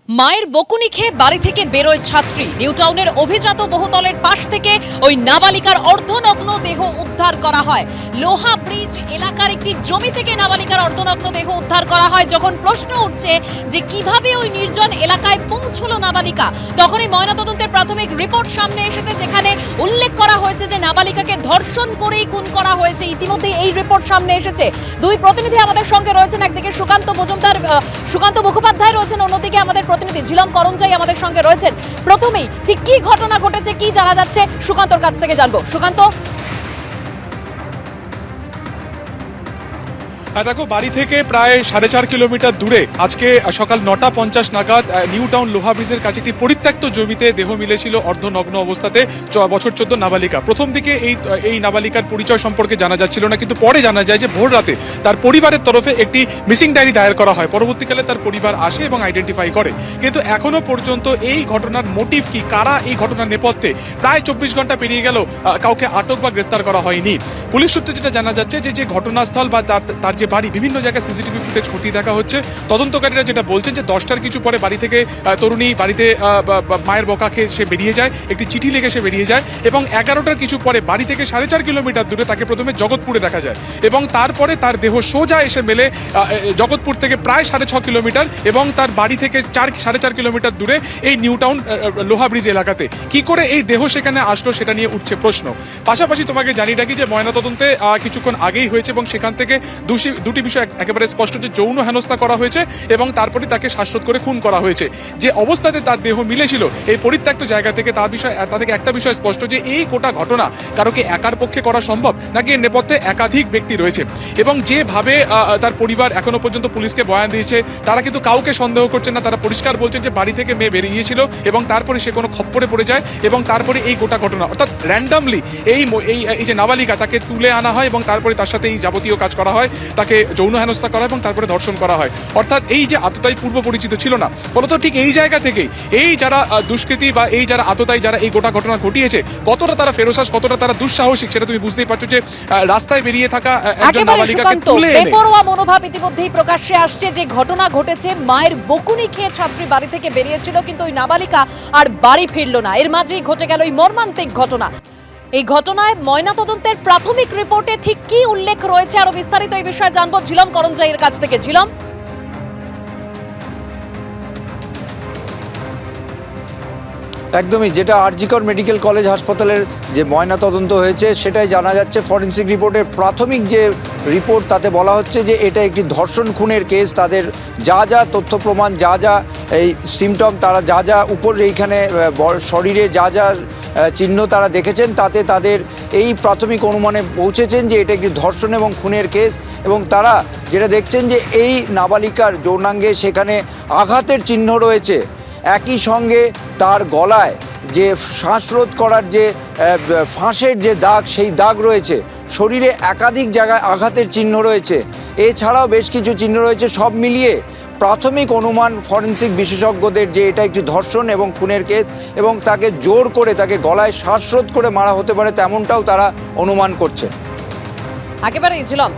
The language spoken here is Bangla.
মায়ের বকুনি খেয়ে বাড়ি থেকে বেরোয় ছাত্রী। নিউটাউনের অভিজাত বহুতলের পাশ থেকে ওই নাবালিকার অর্ধনগ্ন দেহ উদ্ধার করা হয়। লোহা ব্রিজ এলাকার একটি জমি থেকে নাবালিকার অর্ধনগ্ন দেহ উদ্ধার করা হয়। যখন প্রশ্ন উঠছে যে কিভাবে ওই নির্জন এলাকায় পৌঁছলো নাবালিকা, তখনই ময়নাতদন্তের প্রাথমিক রিপোর্ট সামনে এসেছে, যেখানে উল্লেখ করা হয়েছে যে নাবালিকাকে ধর্ষণ করেই খুন করা হয়েছে। ইতিমধ্যে এই রিপোর্ট সামনে এসেছে। দুই প্রতিনিধি আমাদের সঙ্গে রয়েছেন, একদিকে সুকান্ত মুখোপাধ্যায় রয়েছেন, অন্যদিকে আমাদের প্রতিনিধি ঝিলম করঞ্জাই আমাদের সঙ্গে রয়েছেন। প্রথমেই ঠিক কি ঘটনা ঘটেছে, কি জানা যাচ্ছে, সুকান্তর কাছ থেকে জানবো। সুকান্ত, দেখো, বাড়ি থেকে প্রায় 4.5 কিলোমিটার দূরে আজকে সকাল 9:50 নাগাদ নিউটাউন লোহা ব্রিজের কাছে একটি পরিত্যক্ত জমিতে দেহ মিলেছিল অর্ধনগ্ন অবস্থাতে বছর 14 নাবালিকা। প্রথম দিকে এই নাবালিকার পরিচয় সম্পর্কে জানা যাচ্ছিল না, কিন্তু পরে জানা যায় যে ভোর রাতে তার পরিবারের তরফে একটি মিসিং ডায়েরি দায়ের করা হয়। পরবর্তীকালে তার পরিবার আসে এবং আইডেন্টিফাই করে, কিন্তু এখনো পর্যন্ত এই ঘটনার মোটিভ কি, কারা এই ঘটনার নেপথ্যে, প্রায় 24 ঘন্টা পেরিয়ে গেল কাউকে আটক বা গ্রেফতার করা হয়নি। পুলিশ সূত্রে যেটা জানা যাচ্ছে যে ঘটনাস্থল বা তার যে বাড়ি, বিভিন্ন জায়গায় সিসিটিভি ফুটেজ খতিয়ে দেখা হচ্ছে। তদন্তকারীরা যেটা বলছেন যে 10টার কিছু পরে বাড়ি থেকে তরুণী বাড়িতে মায়ের বকা খেয়ে সে বেরিয়ে যায়, একটি চিঠি লিখে সে বেরিয়ে যায়, এবং 11টার কিছু পরে বাড়ি থেকে 4.5 কিলোমিটার দূরে তাকে প্রথমে জগৎপুরে দেখা যায়, এবং তারপরে তার দেহ সোজা এসে মেলে জগৎপুর থেকে প্রায় 6.5 কিলোমিটার এবং তার বাড়ি থেকে 4.5 কিলোমিটার দূরে এই নিউটাউন লোহা ব্রিজ এলাকাতে। কি করে এই দেহ সেখানে আসলো সেটা নিয়ে উঠছে প্রশ্ন। পাশাপাশি তোমাকে জানিয়ে রাখি যে ময়নাতদন্তে কিছুক্ষণ আগেই হয়েছে এবং সেখান থেকে দুটি বিষয় একেবারে স্পষ্ট, যে যৌন হেনস্থা করা হয়েছে এবং তারপরে তাকে শ্বাসরোধ করে খুন করা হয়েছে। যে অবস্থাতে তার দেহ মিলেছিল এই পরিত্যক্ত জায়গা থেকে, তা থেকে একটা বিষয় স্পষ্ট, যে এই গোটা ঘটনা কারোকে একার পক্ষে করা সম্ভব নাকি এর নেপথ্যে একাধিক ব্যক্তি রয়েছে। এবং যেভাবে তার পরিবার এখনো পর্যন্ত পুলিশকে বয়ান দিয়েছে, তারা কিন্তু কাউকে সন্দেহ করছে না। তারা পরিষ্কার বলছেন যে বাড়ি থেকে মেয়ে বেরিয়েছিল এবং তারপরে সে কোনো খপ্পরে পড়ে যায় এবং তারপরে এই গোটা ঘটনা, অর্থাৎ র্যান্ডামলি এই যে নাবালিকা, তাকে তুলে আনা হয় এবং তারপরে তার সাথে এই যাবতীয় কাজ করা হয়, তাকে যৌন হেনস্থা করা হয় এবং তারপরে ধর্ষণ করা হয়। অর্থাৎ এই যে আততায়ী পূর্ব পরিচিত ছিল না, ফলত ঠিক এই জায়গা থেকেই এই যারা দুষ্কৃতী বা এই যারা আততায়ী, যারা এই গোটা ঘটনা ঘটিয়েছে, কতটা তারা ফেরোসাস, কতটা তারা দুঃসাহসিক, সেটা তুমি বুঝতেই পারছো। যে রাস্তায় বেরিয়ে থাকা একজন নাবালিকাকে তুলে এনে বেপরোয়া মনোভাব ইতিমধ্যেই প্রকাশ্যে আসছে। যে ঘটনা ঘটেছে, মায়ের বকুনি খেয়ে ছাত্রী বাড়ি থেকে বেরিয়েছিল, কিন্তু ওই নাবালিকা আর বাড়ি ফিরলো না। এর মাঝেই ঘটে গেল এই মর্মান্তিক ঘটনা। এই ঘটনায় ময়নাতদন্তের প্রাথমিক রিপোর্টে ঠিক কি উল্লেখ রয়েছে, আরো বিস্তারিত এই বিষয়ে জানবো ঝিলম করঞ্জাইয়ের কাছ থেকে। ঝিলম, একদমই, যেটা আরজিকর মেডিকেল কলেজ হাসপাতালের যে ময়নাতদন্ত হয়েছে সেটাই জানা যাচ্ছে। ফরেন্সিক রিপোর্টের প্রাথমিক যে রিপোর্ট, তাতে বলা হচ্ছে যে এটা একটি ধর্ষণ খুনের কেস। তাদের যা যা তথ্য প্রমাণ, যা যা এই সিমটম, তারা যা যা উপর এইখানে শরীরে যা যা চিহ্ন তারা দেখেছেন, তাতে তাদের এই প্রাথমিক অনুমানে পৌঁছেছেন যে এটা একটি ধর্ষণ এবং খুনের কেস। এবং তারা যেটা দেখছেন যে এই নাবালিকার যৌনাঙ্গে সেখানে আঘাতের চিহ্ন রয়েছে, একই সঙ্গে তার গলায় যে শ্বাসরোধ করার যে ফাঁসের যে দাগ, সেই দাগ রয়েছে। শরীরে একাধিক জায়গায় আঘাতের চিহ্ন রয়েছে, এছাড়াও বেশ কিছু চিহ্ন রয়েছে। সব মিলিয়ে প্রাথমিক অনুমান ফরেন্সিক বিশেষজ্ঞদের যে এটা একটি ধর্ষণ এবং খুনের কেস, এবং তাকে জোর করে তাকে গলায় শ্বাসরোধ করে মারা হতে পারে, তেমনটাও তারা অনুমান করছে। একেবারেই ঝিলম।